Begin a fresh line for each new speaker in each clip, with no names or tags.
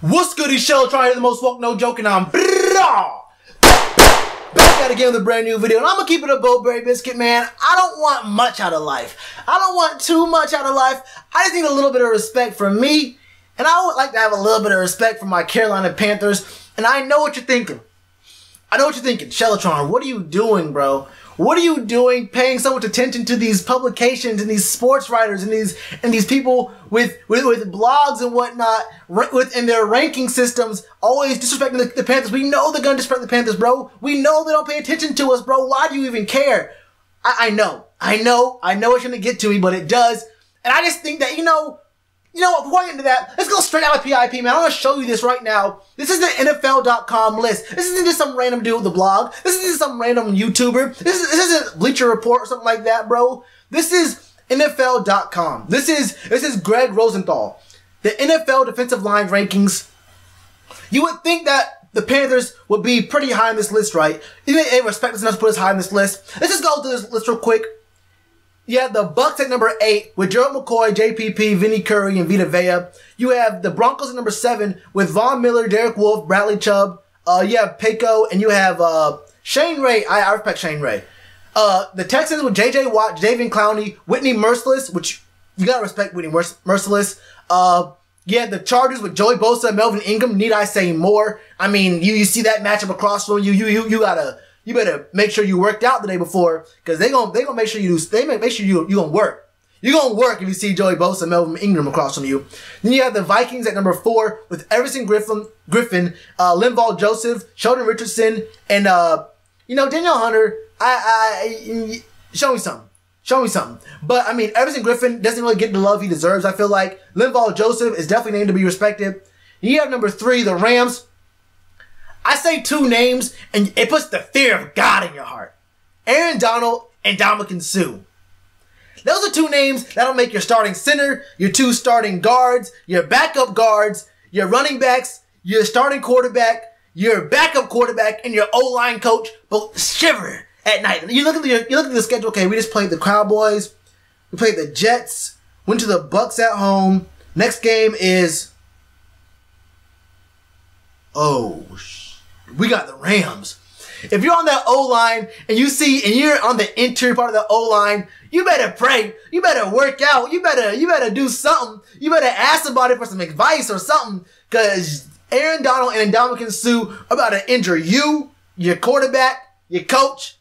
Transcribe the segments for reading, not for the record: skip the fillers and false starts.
What's good, Shell? Trying to the most woke, no joking. I'm back at again with a brand new video, and I'm gonna keep it a Bowberry biscuit, man. I don't want much out of life. I don't want too much out of life. I just need a little bit of respect for me, and I would like to have a little bit of respect for my Carolina Panthers. And I know what you're thinking. I know what you're thinking, Shellatron. What are you doing, bro? What are you doing paying so much attention to these publications and these sports writers and these people with blogs and whatnot in their ranking systems always disrespecting the Panthers? We know they're going to disrespect the Panthers, bro. We know they don't pay attention to us, bro. Why do you even care? I know it's going to get to me, but it does. And I just think that, you know what, before I get into that, let's go straight out of PIP, man. I'm going to show you this right now. This is the NFL.com list. This isn't just some random dude with a blog. This isn't some random YouTuber. This isn't Bleacher Report or something like that, bro. This is NFL.com. This is Greg Rosenthal. The NFL defensive line rankings. You would think that the Panthers would be pretty high on this list, right? Even they respect us enough to put us high on this list. Let's just go through this list real quick. You have the Bucks at number 8 with Gerald McCoy, JPP, Vinny Curry, and Vita Vea. You have the Broncos at number 7 with Von Miller, Derek Wolfe, Bradley Chubb. You have Paco, and you have Shane Ray. I respect Shane Ray. The Texans with J.J. Watt, Jadeveon Clowney, Whitney Merciless, which you gotta respect Whitney Merciless. You have the Chargers with Joey Bosa and Melvin Ingram. Need I say more? I mean, you see that matchup across from you. You better make sure you worked out the day before, because they gonna make sure you do. They make sure you gonna work. You're gonna work if you see Joey Bosa and Melvin Ingram across from you. Then you have the Vikings at number 4 with Everson Griffin, Linval Joseph, Sheldon Richardson, and Danielle Hunter. Show me something. Show me something. But I mean, Everson Griffin doesn't really get the love he deserves. I feel like Linval Joseph is definitely named to be respected. You have number 3, the Rams. I say 2 names, and it puts the fear of God in your heart. Aaron Donald and Ndamukong Suh. Those are 2 names that'll make your starting center, your 2 starting guards, your backup guards, your running backs, your starting quarterback, your backup quarterback, and your O-line coach both shiver at night. You look at the schedule. Okay, we just played the Cowboys, we played the Jets, went to the Bucks at home. Next game is we got the Rams. If you're on that O-line and you're on the interior part of the O-line, you better pray. You better work out. You better do something. You better ask somebody for some advice or something, because Aaron Donald and Ndamukong Suh are about to injure you, your quarterback, your coach,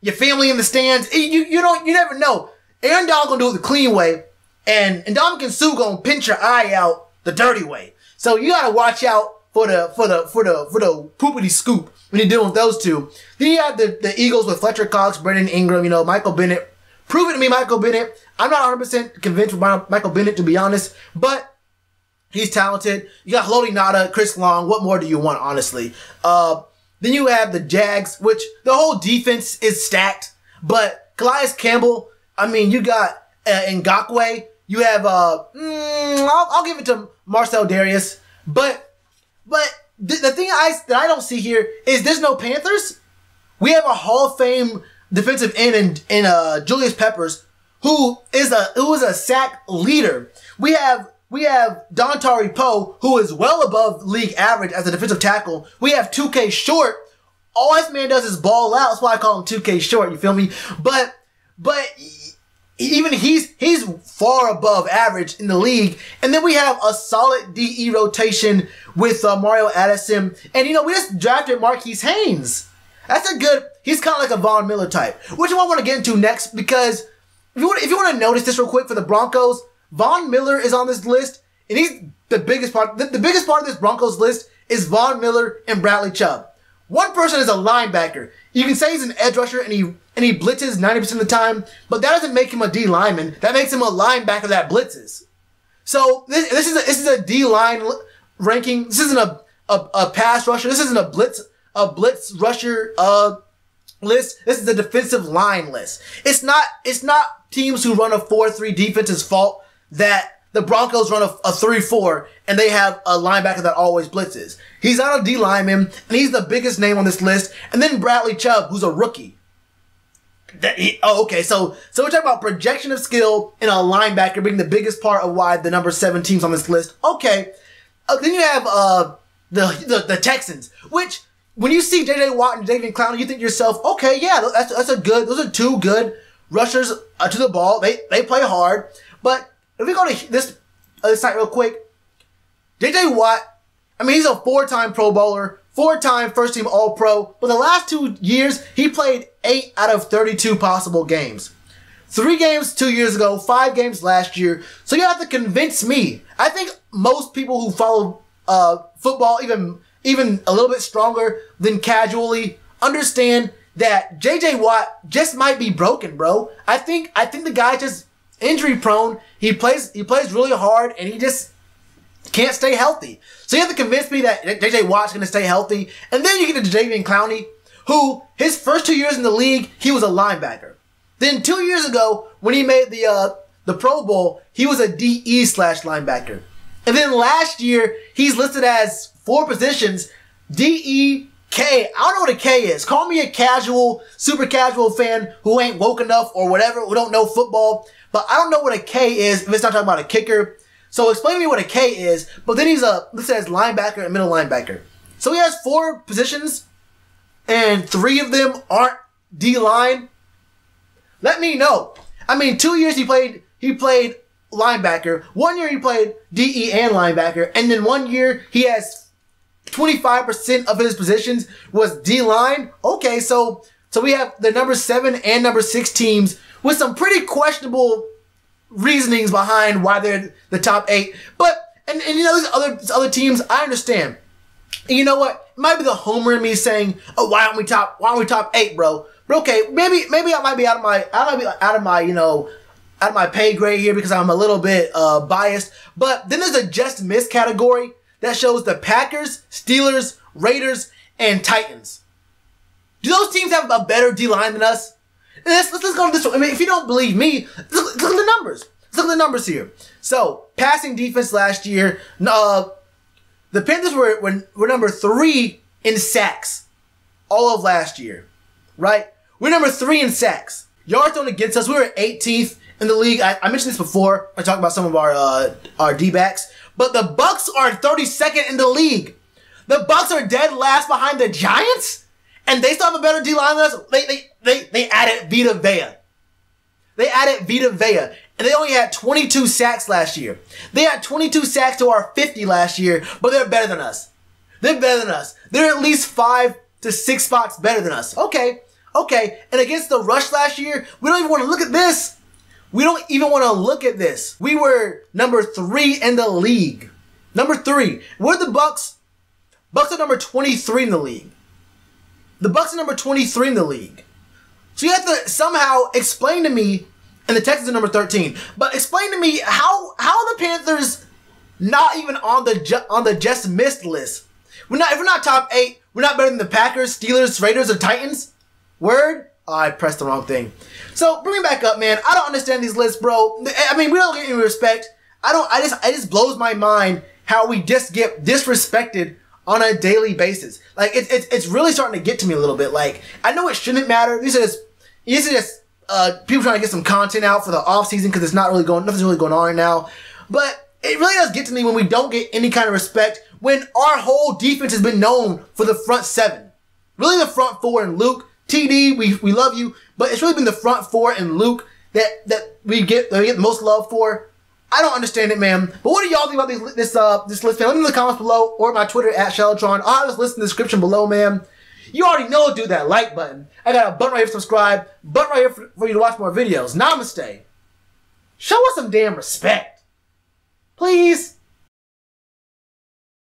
your family in the stands. You never know. Aaron Donald gonna do it the clean way, and Ndamukong Suh gonna pinch your eye out the dirty way. So you gotta watch out for the poopity scoop when you're dealing with those 2. Then you have the Eagles with Fletcher Cox, Brandon Ingram, Michael Bennett. Prove it to me, Michael Bennett. I'm not 100% convinced with Michael Bennett, to be honest, but he's talented. You got Haloti Ngata, Chris Long. What more do you want, honestly? Then you have the Jags, which the whole defense is stacked, but Calais Campbell, I mean, you got Ngakoue. You have, I'll give it to Marcel Darius, but the thing that I don't see here is there's no Panthers. We have a Hall of Fame defensive end in Julius Peppers, who is a sack leader. We have Dontari Poe, who is well above league average as a defensive tackle. We have 2K Short. All this man does is ball out. That's why I call him 2K Short. You feel me? But even he's far above average in the league. And then we have a solid DE rotation with Mario Addison. And we just drafted Marquise Haynes. He's kind of like a Von Miller type, which I want to get into next, because if you want to notice this real quick for the Broncos, Von Miller is on this list, and he's the biggest part. The biggest part of this Broncos list is Von Miller and Bradley Chubb. One person is a linebacker. You can say he's an edge rusher and he blitzes 90% of the time, but that doesn't make him a D lineman. That makes him a linebacker that blitzes. So this is a D line ranking. This isn't a pass rusher. This isn't a blitz rusher list. This is a defensive line list. It's not teams who run a 4-3 defense's fault that the Broncos run a 3-4 and they have a linebacker that always blitzes. He's not a D lineman, and he's the biggest name on this list. And then Bradley Chubb, who's a rookie. Okay, so we're talking about projection of skill in a linebacker being the biggest part of why the number 7 team's on this list. Okay, Then you have the Texans, which when you see J.J. Watt and David Clowney, you think to yourself, okay, yeah, those are two good rushers to the ball. They play hard. But if we go to this site real quick, J.J. Watt, I mean, he's a 4-time Pro Bowler, 4-time first-team All-Pro, but the last 2 years, he played 8 out of 32 possible games. 3 games 2 years ago, 5 games last year. So you have to convince me. I think most people who follow football even a little bit stronger than casually understand that J.J. Watt just might be broken, bro. I think the guy's just injury prone. He plays really hard, and he just can't stay healthy. So you have to convince me that J.J. Watt's going to stay healthy. And then you get to David Clowney, who his first 2 years in the league, he was a linebacker. Then 2 years ago, when he made the Pro Bowl, he was a DE/linebacker. And then last year, he's listed as 4 positions, D-E-K. I don't know what a K is. Call me a casual, super casual fan who ain't woke enough or whatever, who don't know football. But I don't know what a K is if it's not talking about a kicker. So explain to me what a K is. But then he's listed as linebacker and middle linebacker. So he has 4 positions, and 3 of them aren't D-line. Let me know. I mean, 2 years he played linebacker. 1 year he played DE and linebacker. And then 1 year he has 25% of his positions was D-line. Okay, so we have the number 7 and number 6 teams with some pretty questionable reasonings behind why they're the top 8. But, and you know, these other teams, I understand. And you know what? It might be the homer in me saying, oh, why aren't we top 8, bro? But okay, maybe I might be out of my pay grade here because I'm a little bit biased. But then there's a just miss category that shows the Packers, Steelers, Raiders, and Titans. Do those teams have a better D-line than us? Let's go to this one. I mean, if you don't believe me, look at the numbers. Let's look at the numbers here. So, passing defense last year, the Panthers were number 3 in sacks all of last year, right? We're number 3 in sacks. Yards thrown against us, we were 18th in the league. I mentioned this before. I talked about some of our D-backs. But the Bucks are 32nd in the league. The Bucks are dead last behind the Giants, and they still have a better D-line than us. They added Vita Vea. And they only had 22 sacks last year. They had 22 sacks to our 50 last year, but they're better than us. They're at least 5 to 6 spots better than us. Okay. And against the rush last year, we don't even want to look at this. We were number 3 in the league. Number 3. We're the Bucks. Bucks are number 23 in the league. So you have to somehow explain to me, and the Texans are number 13, but explain to me how the Panthers not even on the just missed list. If we're not top 8, we're not better than the Packers, Steelers, Raiders, or Titans. Word? Oh, I pressed the wrong thing. So bring me back up, man. I don't understand these lists, bro. I mean, we don't get any respect. It just blows my mind how we just get disrespected on a daily basis. Like it's really starting to get to me a little bit. Like, I know it shouldn't matter. These are just people trying to get some content out for the off season because nothing's really going on right now. But it really does get to me when we don't get any kind of respect when our whole defense has been known for the front 7. Really the front 4 and Luke. TD, we love you, but it's really been the front 4 and Luke that we get the most love for. I don't understand it, man. But what do y'all think about this list, man? Let me know in the comments below or my Twitter at Shellatron. I'll have this list in the description below, man. You already know, do that like button. I got a button right here to subscribe, button right here for you to watch more videos. Namaste. Show us some damn respect. Please.